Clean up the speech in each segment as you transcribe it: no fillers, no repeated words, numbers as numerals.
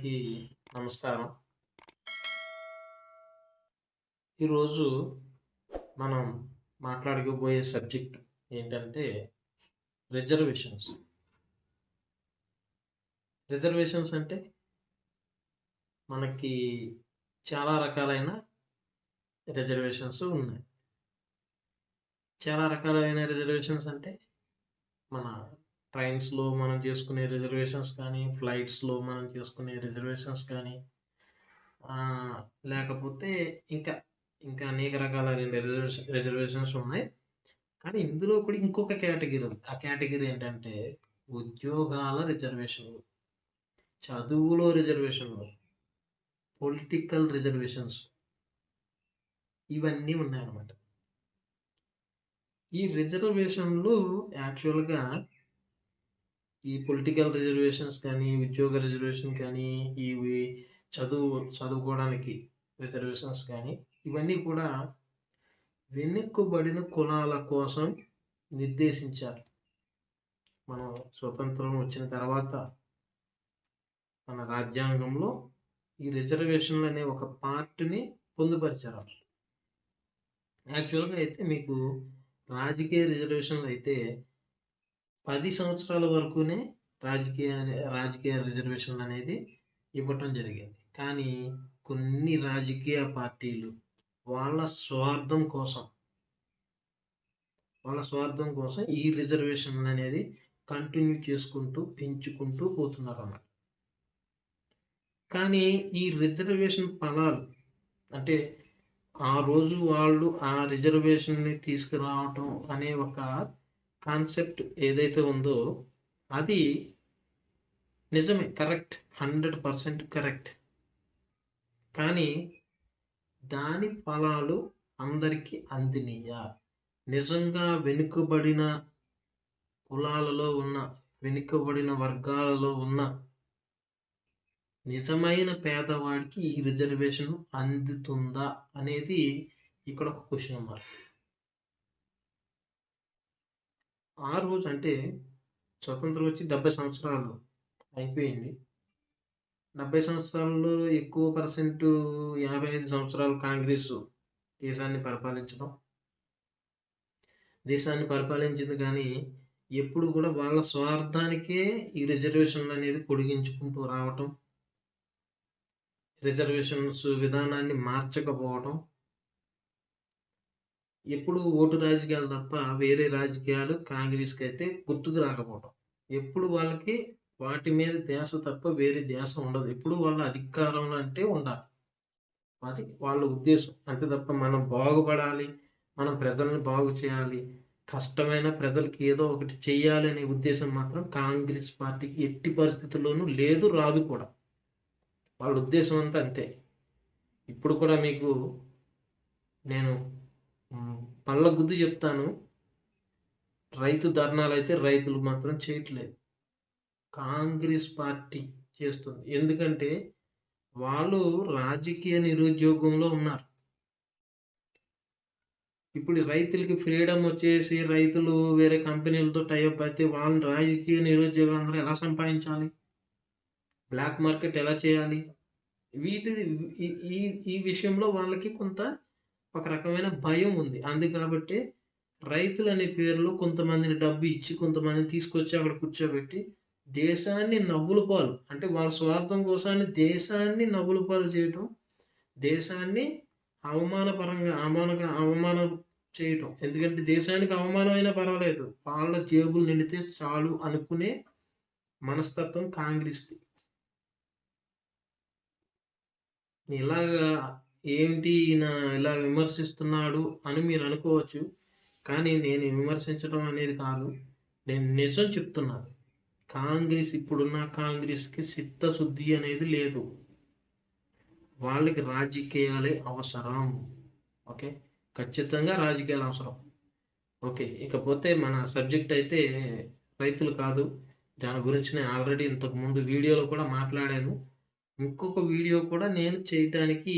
అందరికీ నమస్కారం. ఈరోజు మనం మాట్లాడుకోబోయే సబ్జెక్ట్ ఏంటంటే రిజర్వేషన్స్. రిజర్వేషన్స్ అంటే మనకి చాలా రకాలైన రిజర్వేషన్స్ ఉన్నాయి. చాలా రకాలైన రిజర్వేషన్స్ అంటే మన ట్రైన్స్‌లో మనం చేసుకునే రిజర్వేషన్స్ కానీ, ఫ్లైట్స్‌లో మనం చేసుకునే రిజర్వేషన్స్ కానీ, లేకపోతే ఇంకా ఇంకా అనేక రకాలైన రిజర్వేషన్స్ ఉన్నాయి. కానీ ఇందులో కూడా ఇంకొక కేటగిరీ ఉంది. ఆ కేటగిరీ ఏంటంటే ఉద్యోగాల రిజర్వేషన్‌లు, చదువులో రిజర్వేషన్‌లు, పొలిటికల్ రిజర్వేషన్స్ ఇవన్నీ ఉన్నాయన్నమాట. ఈ రిజర్వేషన్‌లు యాక్చువల్‌గా ఈ పొలిటికల్ రిజర్వేషన్స్ కానీ, ఉద్యోగ రిజర్వేషన్ కానీ, ఇవి చదువుకోవడానికి రిజర్వేషన్స్ కానీ, ఇవన్నీ కూడా వెనుకబడిన కులాల కోసం నిర్దేశించారు. మనం స్వతంత్రం వచ్చిన తర్వాత మన రాజ్యాంగంలో ఈ రిజర్వేషన్లు అనే ఒక పార్ట్‌ని పొందుపరిచారు. యాక్చువల్‌గా అయితే మీకు రాజకీయ రిజర్వేషన్లు అయితే 10 సంవత్సరాల వరకునే రాజకీయ రిజర్వేషన్లు అనేది ఇవ్వటం జరిగింది. కానీ కొన్ని రాజకీయ పార్టీలు వాళ్ళ స్వార్థం కోసం ఈ రిజర్వేషన్లు అనేది కంటిన్యూ చేసుకుంటూ పెంచుకుంటూ పోతున్నారు అన్నమాట. కానీ ఈ రిజర్వేషన్ ఫలాలు అంటే ఆ రోజు వాళ్ళు ఆ రిజర్వేషన్ని తీసుకురావటం అనే ఒక కాన్సెప్ట్ ఏదైతే ఉందో అది నిజమే, కరెక్ట్, 100% కరెక్ట్. కానీ దాని ఫలాలు అందరికీ అందినయా? నిజంగా వెనుకబడిన కులాలలో ఉన్న, వెనుకబడిన వర్గాలలో ఉన్న నిజమైన పేదవాడికి ఈ రిజర్వేషన్ అందుతుందా అనేది ఇక్కడ ఒక క్వశ్చన్ మార్క్. ఆ రోజు అంటే స్వతంత్రం వచ్చి 70 సంవత్సరాలు అయిపోయింది. 70 సంవత్సరాల్లో ఎక్కువ పర్సెంట్ 55 సంవత్సరాలు కాంగ్రెస్ దేశాన్ని పరిపాలించింది. కానీ ఎప్పుడు కూడా వాళ్ళ స్వార్థానికే ఈ రిజర్వేషన్లు అనేది పొడిగించుకుంటూ రావటం, రిజర్వేషన్స్ విధానాన్ని మార్చకపోవటం, ఎప్పుడు ఓటు రాజకీయాలు తప్ప వేరే రాజకీయాలు కాంగ్రెస్కి అయితే గుర్తుకు రాకపోవటం. ఎప్పుడు వాళ్ళకి వాటి మీద ధ్యాస తప్ప వేరే ధ్యాస ఉండదు. ఎప్పుడు వాళ్ళ అధికారంలో అంటే ఉండాలి. అది వాళ్ళ ఉద్దేశం. అంతే తప్ప మనం బాగుపడాలి, మనం ప్రజల్ని బాగు చేయాలి, కష్టమైన ప్రజలకి ఏదో ఒకటి చెయ్యాలి అనే ఉద్దేశం మాత్రం కాంగ్రెస్ పార్టీకి ఎట్టి పరిస్థితుల్లోనూ లేదు, రాదు కూడా. వాళ్ళ ఉద్దేశం అంతా అంతే. ఇప్పుడు కూడా మీకు నేను పళ్ళ గుద్ది చెప్తాను, రైతు ధర్నాలు అయితే రైతులు మాత్రం చేయట్లేదు, కాంగ్రెస్ పార్టీ చేస్తుంది. ఎందుకంటే వాళ్ళు రాజకీయ నిరుద్యోగంలో ఉన్నారు. ఇప్పుడు రైతులకి ఫ్రీడమ్ వచ్చేసి రైతులు వేరే కంపెనీలతో టైఅప్ అయితే వాళ్ళని రాజకీయ నిరుద్యోగులందరూ ఎలా సంపాదించాలి, బ్లాక్ మార్కెట్ ఎలా చేయాలి, ఈ విషయంలో వాళ్ళకి కొంత ఒక రకమైన భయం ఉంది. కాబట్టి రైతులు అనే పేరులో కొంతమందిని డబ్బు ఇచ్చి కొంతమందిని తీసుకొచ్చి అక్కడ కూర్చోబెట్టి దేశాన్ని నవ్వుల పాలు, అంటే వాళ్ళ స్వార్థం కోసాన్ని దేశాన్ని నవ్వుల పాలు చేయటం, దేశాన్ని అవమానం చేయటం. ఎందుకంటే దేశానికి అవమానం అయినా పర్వాలేదు, వాళ్ళ జేబులు నిండితే చాలు అనుకునే మనస్తత్వం కాంగ్రెస్ది. ఇలాగా ఏంటి ఈయన ఇలా విమర్శిస్తున్నాడు అని మీరు అనుకోవచ్చు. కానీ నేను విమర్శించడం అనేది కాదు, నేను నిజం చెప్తున్నాను. ఇప్పుడున్న కాంగ్రెస్కి చిత్తశుద్ధి అనేది లేదు. వాళ్ళకి రాజకీయాలే అవసరం. ఓకే, ఖచ్చితంగా రాజకీయాలు అవసరం. ఓకే, ఇకపోతే మన సబ్జెక్ట్ అయితే రైతులు కాదు. దాని గురించి నేను ఆల్రెడీ ఇంతకుముందు వీడియోలో కూడా మాట్లాడాను. ఇంకొక వీడియో కూడా నేను చేయడానికి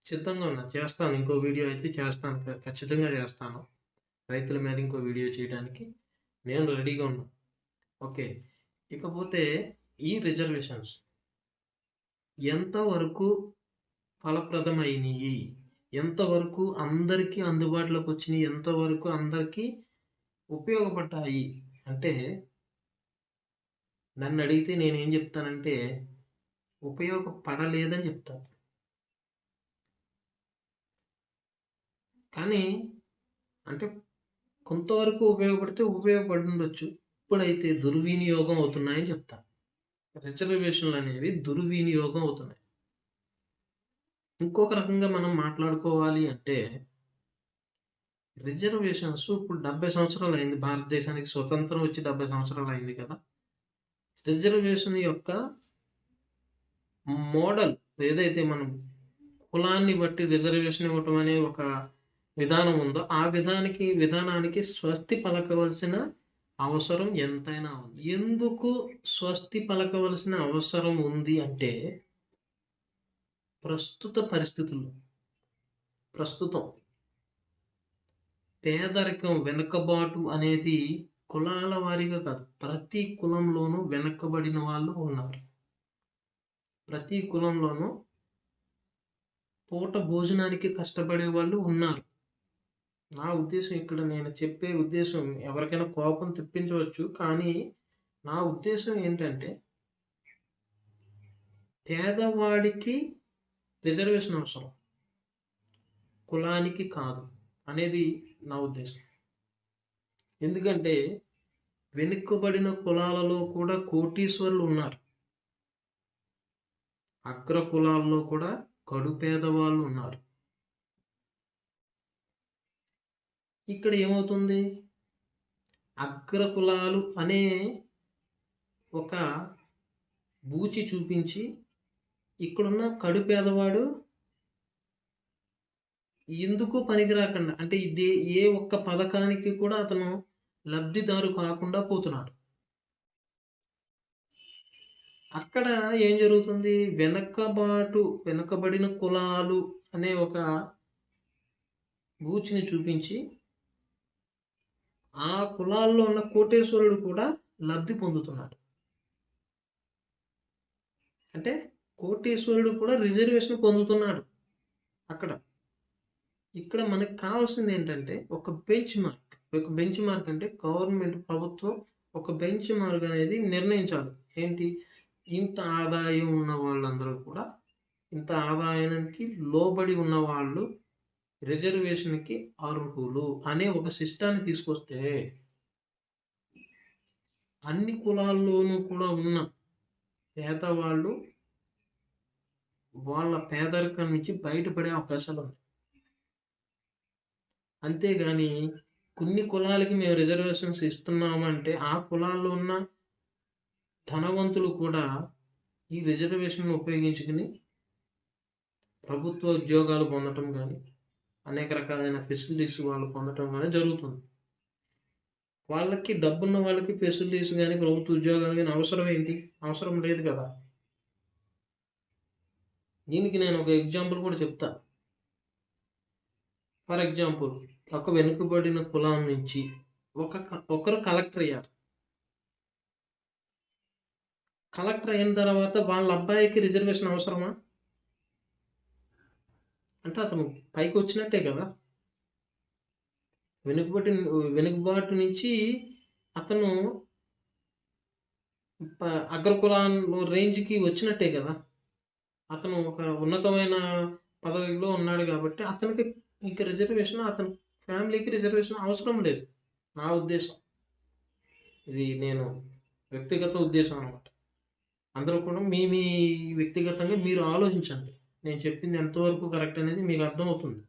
సిద్ధంగా ఉన్నా, చేస్తాను. ఇంకో వీడియో అయితే చేస్తాను, ఖచ్చితంగా చేస్తాను. రైతుల మీద ఇంకో వీడియో చేయడానికి నేను రెడీగా ఉన్నా. ఓకే, ఇకపోతే ఈ రిజర్వేషన్స్ ఎంతవరకు ఫలప్రదమైనయి, ఎంతవరకు అందరికీ అందుబాటులోకి వచ్చినాయి, ఎంతవరకు అందరికీ ఉపయోగపడ్డాయి అంటే నన్ను అడిగితే నేనేం చెప్తానంటే ఉపయోగపడలేదని చెప్తాను. కానీ అంటే కొంతవరకు ఉపయోగపడితే ఉపయోగపడి ఉండొచ్చు. ఇప్పుడైతే దుర్వినియోగం అవుతున్నాయని చెప్తాను. రిజర్వేషన్లు అనేవి దుర్వినియోగం అవుతున్నాయి. ఇంకొక రకంగా మనం మాట్లాడుకోవాలి అంటే రిజర్వేషన్స్ ఇప్పుడు 70 సంవత్సరాలు అయింది, భారతదేశానికి స్వతంత్రం వచ్చి 70 సంవత్సరాలు అయింది కదా. రిజర్వేషన్ యొక్క మోడల్ ఏదైతే మనం కులాన్ని బట్టి రిజర్వేషన్ ఇవ్వటం అనే ఒక విధానం ఉందో ఆ విధానానికి స్వస్తి పలకవలసిన అవసరం ఎంతైనా ఉంది. ఎందుకు స్వస్తి పలకవలసిన అవసరం ఉంది అంటే ప్రస్తుత పరిస్థితుల్లో పేదరికం, వెనుకబాటు అనేది కులాల వారీగా కాదు, ప్రతి కులంలోనూ వెనుకబడిన వాళ్ళు ఉన్నారు. ప్రతి కులంలోనూ పూట భోజనానికి కష్టపడే వాళ్ళు ఉన్నారు. నా ఉద్దేశం, ఇక్కడ నేను చెప్పే ఉద్దేశం ఎవరికైనా కోపం తెప్పించవచ్చు, కానీ నా ఉద్దేశం ఏంటంటే పేదవాడికి రిజర్వేషన్ అవసరం, కులానికి కాదు అనేది నా ఉద్దేశం. ఎందుకంటే వెనుకబడిన కులాలలో కూడా కోటీశ్వరులు ఉన్నారు, అగ్ర కులాల్లో కూడా కడు పేదవాళ్ళు ఉన్నారు. ఇక్కడ ఏమవుతుంది, అగ్ర కులాలు అనే ఒక బూచి చూపించి ఇక్కడున్న కడు పేదవాడు ఎందుకు పనికిరాకుండా, అంటే ఇది ఏ ఒక్క పథకానికి కూడా అతను లబ్ధిదారు కాకుండా పోతున్నాడు. అక్కడ ఏం జరుగుతుంది, వెనకబడిన కులాలు అనే ఒక బూచిని చూపించి ఆ కులాల్లో ఉన్న కోటేశ్వరుడు కూడా లబ్ధి పొందుతున్నాడు. అంటే కోటేశ్వరుడు కూడా రిజర్వేషన్ పొందుతున్నాడు. ఇక్కడ మనకు కావాల్సింది ఏంటంటే ఒక బెంచ్ మార్క్ అంటే గవర్నమెంట్, ప్రభుత్వం ఒక బెంచ్ మార్క్ అనేది నిర్ణయించాలి. ఏంటి, ఇంత ఆదాయం ఉన్న వాళ్ళందరూ కూడా, ఇంత ఆదాయానికి లోబడి ఉన్న వాళ్ళు రిజర్వేషన్కి అర్హులు అనే ఒక సిస్టాన్ని తీసుకొస్తే అన్ని కులాల్లోనూ కూడా ఉన్న పేదవాళ్ళు వాళ్ళ పేదరికం నుంచి బయటపడే అవకాశాలు ఉన్నాయి. అంతేగాని కొన్ని కులాలకి మేము రిజర్వేషన్స్ ఇస్తున్నామంటే ఆ కులాల్లో ఉన్న ధనవంతులు కూడా ఈ రిజర్వేషన్ ఉపయోగించుకుని ప్రభుత్వ ఉద్యోగాలు పొందటం కానీ, అనేక రకాలైన ఫెసిలిటీస్ వాళ్ళు పొందటం కానీ జరుగుతుంది. వాళ్ళకి డబ్బున్న వాళ్ళకి ఫెసిలిటీస్ కానీ, ప్రభుత్వ ఉద్యోగాలు కానీ అవసరం ఏంటి? అవసరం లేదు కదా. దీనికి నేను ఒక ఎగ్జాంపుల్ కూడా చెప్తా. ఫర్ ఎగ్జాంపుల్, ఒక వెనుకబడిన కులం నుంచి ఒకరు కలెక్టర్ అయ్యారు. కలెక్టర్ అయిన తర్వాత వాళ్ళ అబ్బాయికి రిజర్వేషన్ అవసరమా అంటే అతను పైకి వచ్చినట్టే కదా. వెనుకబాటు నుంచి అతను అగ్రకులాన్ రేంజ్కి వచ్చినట్టే కదా. అతను ఒక ఉన్నతమైన పదవిలో ఉన్నాడు కాబట్టి అతనికి ఇంకా రిజర్వేషన్, అతని ఫ్యామిలీకి రిజర్వేషన్ అవసరం లేదు. నా ఉద్దేశం ఇది, నేను వ్యక్తిగత ఉద్దేశం అనమాట. అందరూ కూడా మీ వ్యక్తిగతంగా మీరు ఆలోచించండి, నేను చెప్పింది ఎంతవరకు కరెక్ట్ అనేది మీకు అర్థమవుతుంది.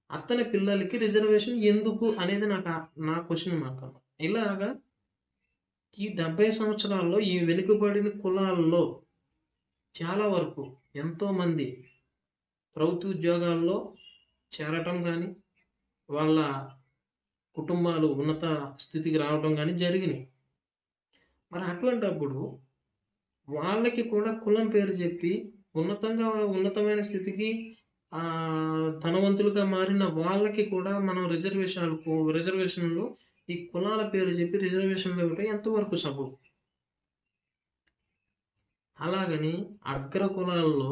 అతని పిల్లలకి రిజర్వేషన్ ఎందుకు అనేది నా క్వశ్చన్ మార్క్. ఇలాగా ఈ 70 సంవత్సరాల్లో ఈ వెనుకబడిన కులాల్లో చాలా వరకు ఎంతోమంది ప్రభుత్వ ఉద్యోగాల్లో చేరటం కానీ, వాళ్ళ కుటుంబాలు ఉన్నత స్థితికి రావడం కానీ జరిగినాయి. మరి అటువంటప్పుడు వాళ్ళకి కూడా కులం పేరు చెప్పి ఉన్నతమైన స్థితికి ధనవంతులుగా మారిన వాళ్ళకి కూడా మనం రిజర్వేషన్లు ఈ కులాల పేరు చెప్పి రిజర్వేషన్లు ఇవ్వడం ఎంతవరకు సబబు? అలాగని అగ్ర కులాల్లో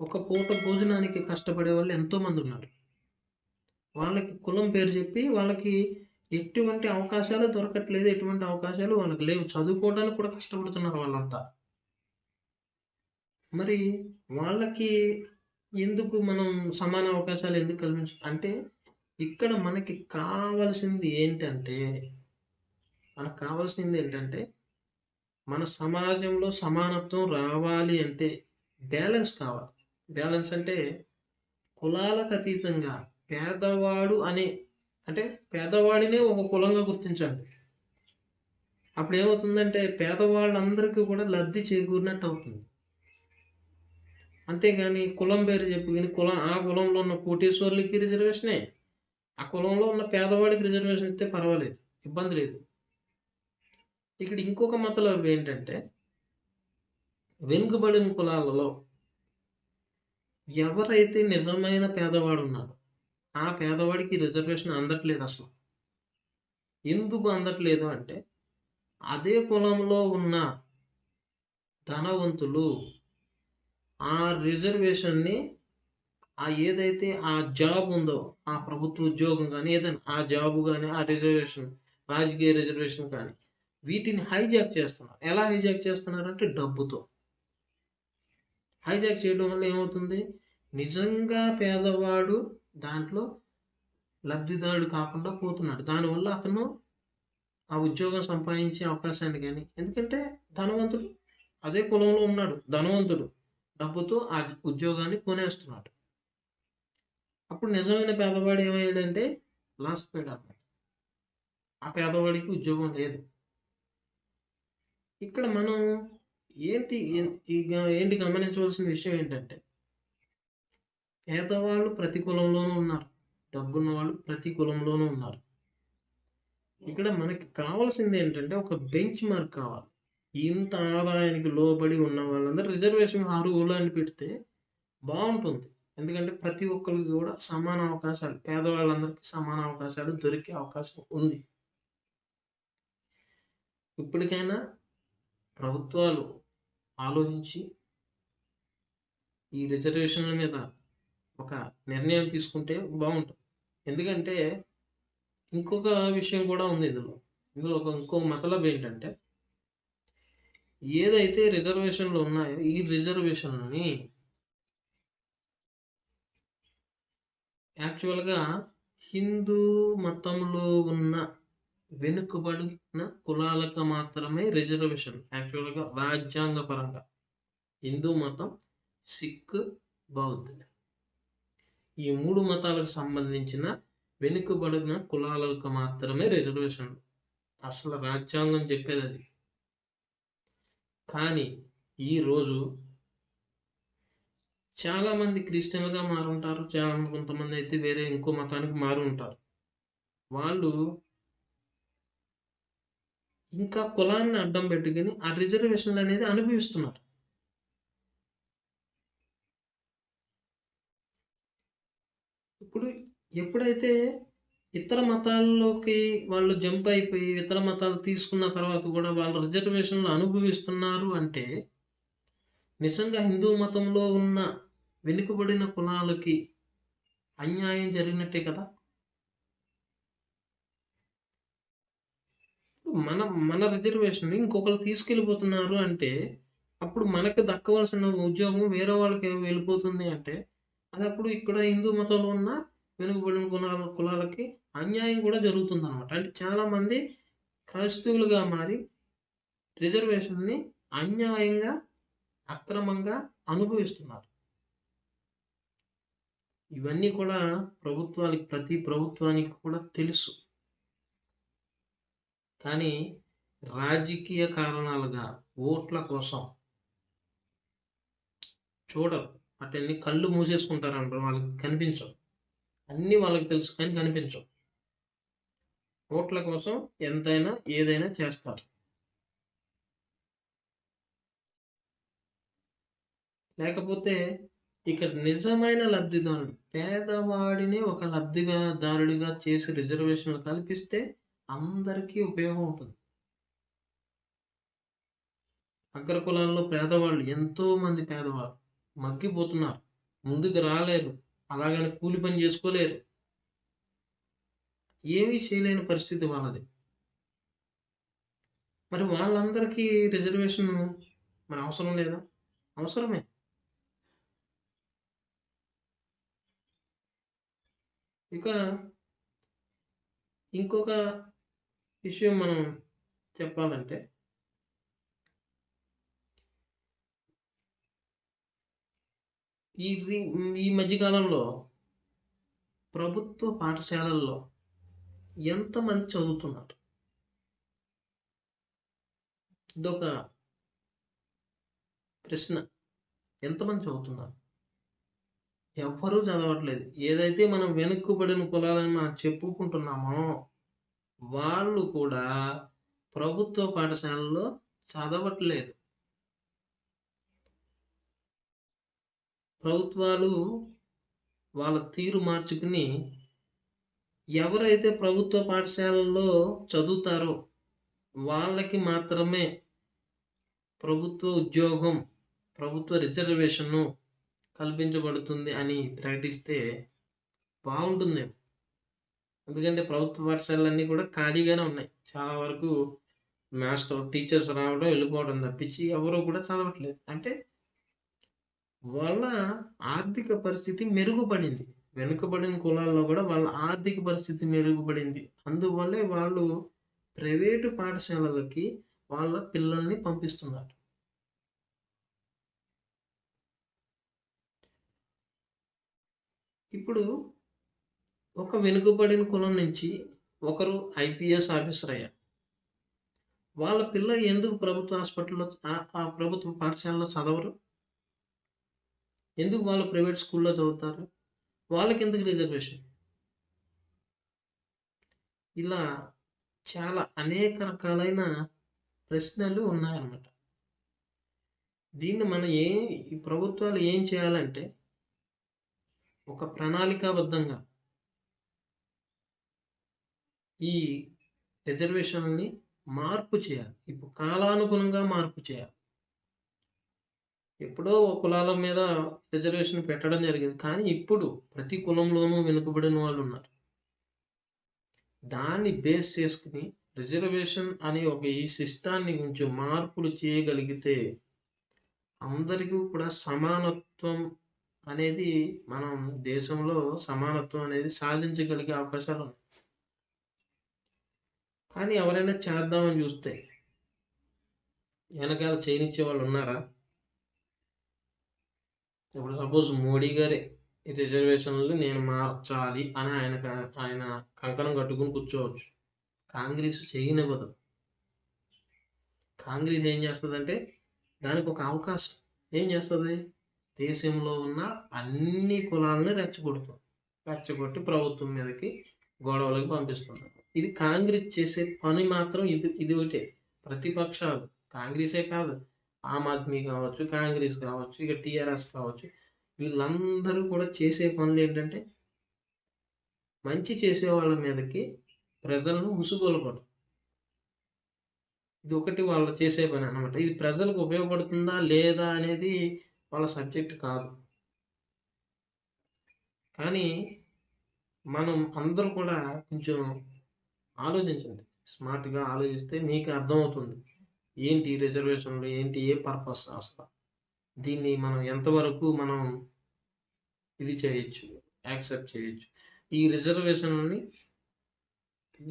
ఒక పూట భోజనానికి కష్టపడే వాళ్ళు ఎంతోమంది ఉన్నారు. వాళ్ళకి కులం పేరు చెప్పి వాళ్ళకి ఎటువంటి అవకాశాలు దొరకట్లేదు. ఎటువంటి అవకాశాలు వాళ్ళకి లేవు. చదువుకోవడానికి కూడా కష్టపడుతున్నారు వాళ్ళంతా. మరి వాళ్ళకి ఎందుకు మనం సమాన అవకాశాలు ఎందుకు అంటే ఇక్కడ మనకు కావాల్సింది ఏంటంటే మన సమాజంలో సమానత్వం రావాలి అంటే బ్యాలెన్స్ కావాలి. బ్యాలెన్స్ అంటే కులాలకు అతీతంగా పేదవాడు అంటే పేదవాడినే ఒక కులంగా గుర్తించండి. అప్పుడు ఏమవుతుందంటే పేదవాళ్ళందరికీ కూడా లబ్ధి చేకూరినట్టు అవుతుంది. అంతేగాని కులం పేరు చెప్పుకుని ఆ కులంలో ఉన్న కోటీశ్వర్లకి రిజర్వేషనే, ఆ కులంలో ఉన్న పేదవాడికి రిజర్వేషన్ ఇస్తే పర్వాలేదు, ఇబ్బంది లేదు. ఇక్కడ ఇంకొక మతలబు ఏంటంటే వెనుకబడిన కులాలలో ఎవరైతే నిజమైన పేదవాడు ఉన్నాడో ఆ పేదవాడికి రిజర్వేషన్ అందట్లేదు. అసలు ఎందుకు అందట్లేదు అంటే అదే కులంలో ఉన్న ధనవంతులు ఆ రిజర్వేషన్ని ఏదైతే ఆ జాబ్ ఉందో, ఆ ప్రభుత్వ ఉద్యోగం కానీ ఏదైనా ఆ జాబ్ కానీ ఆ రిజర్వేషన్, రాజకీయ రిజర్వేషన్ కానీ వీటిని హైజాక్ చేస్తున్నారు. ఎలా హైజాక్ చేస్తున్నారంటే డబ్బుతో. హైజాక్ చేయడం వల్ల ఏమవుతుంది, నిజంగా పేదవాడు దాంట్లో లబ్ధిదారుడు కాకుండా పోతున్నాడు. దానివల్ల అతను ఆ ఉద్యోగం సంపాదించే అవకాశాన్ని కానీ, ఎందుకంటే ధనవంతుడు అదే కులంలో ఉన్నాడు, ధనవంతుడు డబ్బుతో ఆ ఉద్యోగాన్ని కొనేస్తున్నాడు. అప్పుడు నిజమైన పేదవాడు ఏమయ్యాడంటే లాస్ పోయాడు అన్నమాట. ఆ పేదవాడికి ఉద్యోగం లేదు. ఇక్కడ మనం ఏంటి గమనించవలసిన విషయం ఏంటంటే పేదవాళ్ళు ప్రతి కులంలోనూ ఉన్నారు, డబ్బున్న వాళ్ళు ప్రతి కులంలోనూ ఉన్నారు. ఇక్కడ మనకి కావాల్సింది ఏంటంటే ఒక బెంచ్ మార్క్ కావాలి. ఇంత ఆదాయానికి లోబడి ఉన్న వాళ్ళందరూ రిజర్వేషన్ అర్హులు అని పెడితే బాగుంటుంది. ఎందుకంటే ప్రతి ఒక్కరికి కూడా సమాన అవకాశాలు, పేదవాళ్ళందరికీ సమాన అవకాశాలు దొరికే అవకాశం ఉంది. ఇప్పటికైనా ప్రభుత్వాలు ఆలోచించి ఈ రిజర్వేషన్ల మీద ఒక నిర్ణయం తీసుకుంటే బాగుంటుంది. ఎందుకంటే ఇంకొక విషయం కూడా ఉంది ఇందులో ఇంకో మతలబు ఏంటంటే ఏదైతే రిజర్వేషన్లు ఉన్నాయో ఈ రిజర్వేషన్లని యాక్చువల్గా హిందూ మతంలో ఉన్న వెనుకబడిన కులాలకు మాత్రమే రిజర్వేషన్. యాక్చువల్గా రాజ్యాంగ పరంగా హిందూ మతం, సిక్, బౌద్ధ ఈ 3 మతాలకు సంబంధించిన వెనుకబడిన కులాలకు మాత్రమే రిజర్వేషన్. అసలు రాజ్యాంగం చెప్పేది అది. కానీ ఈరోజు చాలామంది క్రిస్టియన్లుగా మారుంటారు, కొంతమంది అయితే వేరే ఇంకో మతానికి మారు ఉంటారు. వాళ్ళు ఇంకా కులాన్ని అడ్డం పెట్టుకుని ఆ రిజర్వేషన్లు అనేది అనుభవిస్తున్నారు. ఇప్పుడు ఎప్పుడైతే ఇతర మతాల్లోకి వాళ్ళు జంప్ అయిపోయి ఇతర మతాలు తీసుకున్న తర్వాత కూడా వాళ్ళు రిజర్వేషన్లు అనుభవిస్తున్నారు అంటే నిజంగా హిందూ మతంలో ఉన్న వెనుకబడిన కులాలకి అన్యాయం జరిగినట్టే కదా. మన రిజర్వేషన్ ఇంకొకరు తీసుకెళ్ళిపోతున్నారు అంటే అప్పుడు మనకు దక్కవలసిన ఉద్యోగం వేరే వాళ్ళకి వెళ్ళిపోతుంది అంటే అది అప్పుడు ఇక్కడ హిందూ మతంలో ఉన్న వెనుకబడిన కులాలకి అన్యాయం కూడా జరుగుతుంది అనమాట. అంటే చాలామంది క్రైస్తవులుగా మారి రిజర్వేషన్ని అన్యాయంగా అక్రమంగా అనుభవిస్తున్నారు. ఇవన్నీ కూడా ప్రతి ప్రభుత్వానికి కూడా తెలుసు. కానీ రాజకీయ కారణాలుగా ఓట్ల కోసం చూడరు. అటన్ని కళ్ళు మూసేసుకుంటారు అంటారు. వాళ్ళకి కనిపించవు, అన్నీ వాళ్ళకి తెలుసు కానీ కనిపించవు. ఓట్ల కోసం ఎంతైనా ఏదైనా చేస్తారు. లేకపోతే ఇక్కడ నిజమైన లబ్ధిదారుడు పేదవాడిని ఒక లబ్ధిదారుడిగా చేసి రిజర్వేషన్లు కల్పిస్తే అందరికీ ఉపయోగం ఉంటుంది. అగ్ర కులాల్లో పేదవాళ్ళు ఎంతోమంది పేదవాళ్ళు మగ్గిపోతున్నారు, ముందుకు రాలేరు, అలాగని కూలి పని చేసుకోలేరు, ఏమీ చేయలేని పరిస్థితి వాళ్ళది. మరి వాళ్ళందరికీ రిజర్వేషన్ మరి అవసరం లేదా? అవసరమే. ఇక ఇంకొక విషయం మనం చెప్పాలంటే, ఈ ఈ మధ్యకాలంలో ప్రభుత్వ పాఠశాలల్లో ఎంతమంది చదువుతున్నారు? ఇదొక ప్రశ్న. ఎంతమంది చదువుతున్నారు? ఎవ్వరూ చదవట్లేదు. ఏదైతే మనం వెనుకబడిన కులాలని మనం చెప్పుకుంటున్నామో వాళ్ళు కూడా ప్రభుత్వ పాఠశాలల్లో చదవట్లేదు. ప్రభుత్వాలు వాళ్ళ తీరు మార్చుకుని ఎవరైతే ప్రభుత్వ పాఠశాలల్లో చదువుతారో వాళ్ళకి మాత్రమే ప్రభుత్వ ఉద్యోగం, ప్రభుత్వ రిజర్వేషను కల్పించబడుతుంది అని ప్రకటిస్తే బాగుంటుందేమో. ఎందుకంటే ప్రభుత్వ పాఠశాలలన్నీ కూడా ఖాళీగానే ఉన్నాయి. చాలా వరకు టీచర్స్ రావడం వెళ్ళిపోవడం తప్పించి ఎవరు కూడా చదవట్లేదు. అంటే వాళ్ళ ఆర్థిక పరిస్థితి మెరుగుపడింది. వెనుకబడిన కులాల్లో కూడా వాళ్ళ ఆర్థిక పరిస్థితి మెరుగుపడింది. అందువల్లే వాళ్ళు ప్రైవేటు పాఠశాలలకి వాళ్ళ పిల్లల్ని పంపిస్తున్నారు. ఇప్పుడు ఒక వెనుకబడిన కులం నుంచి ఒకరు ఐపీఎస్ ఆఫీసర్ అయ్యారు. వాళ్ళ పిల్ల ఎందుకు ప్రభుత్వ హాస్పిటల్లో ఆ ప్రభుత్వ పాఠశాలలో చదవరు? ఎందుకు వాళ్ళు ప్రైవేట్ స్కూల్లో చదువుతారు? వాళ్ళకి ఎందుకు రిజర్వేషన్? ఇలా చాలా అనేక రకాలైన ప్రశ్నలు ఉన్నాయన్నమాట. దీన్ని మనం ఈ ప్రభుత్వాలు ఏం చేయాలంటే ఒక ప్రణాళికాబద్ధంగా ఈ రిజర్వేషన్ని మార్పు చేయాలి. ఇప్పుడు కాలానుగుణంగా మార్పు చేయాలి. ఎప్పుడో కులాల మీద రిజర్వేషన్ పెట్టడం జరిగింది, కానీ ఇప్పుడు ప్రతి కులంలోనూ వెనుకబడిన వాళ్ళు ఉన్నారు. దాన్ని బేస్ చేసుకుని రిజర్వేషన్ అనే ఈ సిస్టాన్ని కొంచెం మార్పులు చేయగలిగితే అందరికీ కూడా సమానత్వం అనేది మనం దేశంలో సమానత్వం అనేది సాధించగలిగే అవకాశాలు ఉన్నాయి. కానీ ఎవరైనా చేద్దామని చూస్తే వెనకాల చేయనిచ్చే వాళ్ళు ఉన్నారా? ఇప్పుడు సపోజ్ మోడీ గారే ఈ రిజర్వేషన్లు నేను మార్చాలి అని ఆయన కంకణం కట్టుకుని కూర్చోవచ్చు. కాంగ్రెస్ చేయనివ్వదు. కాంగ్రెస్ ఏం చేస్తుందంటే దానికి ఒక అవకాశం ఏం చేస్తుంది, దేశంలో ఉన్న అన్ని కులాలని రెచ్చగొట్టి ప్రభుత్వం మీదకి గొడవలకు పంపిస్తుంది. ఇది కాంగ్రెస్ చేసే పని మాత్రం ఇది ఒకటే. ప్రతిపక్షాలు కాంగ్రెసే కాదు, ఆమ్ ఆద్మీ కావచ్చు, కాంగ్రెస్ కావచ్చు, ఇక టీఆర్ఎస్ కావచ్చు, వీళ్ళందరూ కూడా చేసే పనులు ఏంటంటే మంచి చేసే వాళ్ళ మీదకి ప్రజలను ఉసుగొలపడం. ఇది ఒకటి వాళ్ళు చేసే పని అన్నమాట. ఇది ప్రజలకు ఉపయోగపడుతుందా లేదా అనేది వాళ్ళ సబ్జెక్ట్ కాదు. కానీ మనం అందరూ కూడా కొంచెం ఆలోచించండి, స్మార్ట్గా ఆలోచిస్తే మీకు అర్థమవుతుంది ఏంటి రిజర్వేషన్లు ఏంటి, ఏ పర్పస్ అసలు, దీన్ని మనం ఎంతవరకు మనం ఇది చేయొచ్చు, యాక్సెప్ట్ చేయొచ్చు, ఈ రిజర్వేషన్ని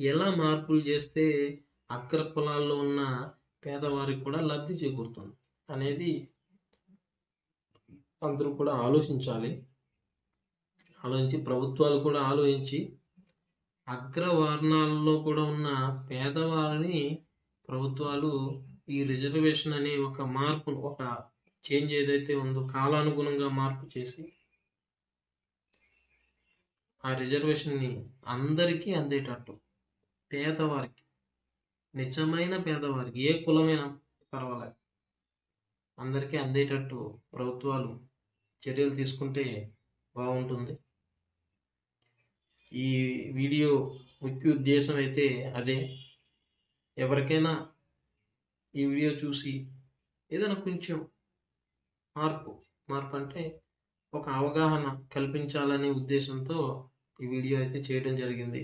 ఎలా మార్పులు చేస్తే అగ్ర కులాల్లో ఉన్న పేదవారికి కూడా లబ్ధి చేకూరుతుంది అనేది అందరూ కూడా ఆలోచించాలి. ఆలోచించి ప్రభుత్వాలు కూడా ఆలోచించి అగ్రవర్ణాల్లో కూడా ఉన్న పేదవారిని ప్రభుత్వాలు ఈ రిజర్వేషన్ అనే ఒక మార్పును, ఒక చేంజ్ ఏదైతే ఉందో కాలానుగుణంగా మార్పు చేసి ఆ రిజర్వేషన్ని అందరికీ అందేటట్టు, పేదవారికి, నిజమైన పేదవారికి, ఏ కులమైనా పర్వాలేదు, అందరికీ అందేటట్టు ప్రభుత్వాలు చర్యలు తీసుకుంటే బాగుంటుంది. ఈ వీడియో ముఖ్య ఉద్దేశం అయితే అదే. ఎవరికైనా ఈ వీడియో చూసి ఏదైనా కొంచెం మార్పు అంటే ఒక అవగాహన కల్పించాలనే ఉద్దేశంతో ఈ వీడియో అయితే చేయడం జరిగింది.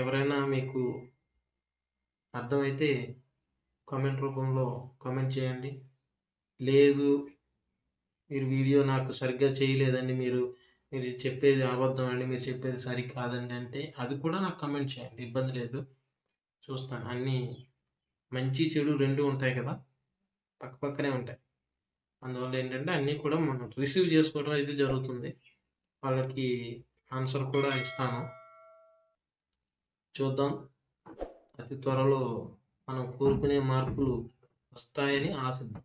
ఎవరైనా మీకు అర్థమైతే కామెంట్ రూపంలో కామెంట్ చేయండి. లేదు మీరు వీడియో నాకు సరిగ్గా చేయలేదండి, మీరు చెప్పేది అబద్ధం అండి, మీరు చెప్పేది సరికాదండి అంటే అది కూడా నాకు కామెంట్ చేయండి, ఇబ్బంది లేదు, చూస్తాను. అన్నీ మంచి చెడు రెండు ఉంటాయి కదా, పక్కనే ఉంటాయి. అందువల్ల ఏంటంటే అన్నీ కూడా మనం రిసీవ్ చేసుకోవడం అయితే జరుగుతుంది. వాళ్ళకి ఆన్సర్ కూడా ఇస్తాను. చూద్దాం, అతి త్వరలో మనం కోరుకునే మార్పులు వస్తాయని ఆశిద్దాం.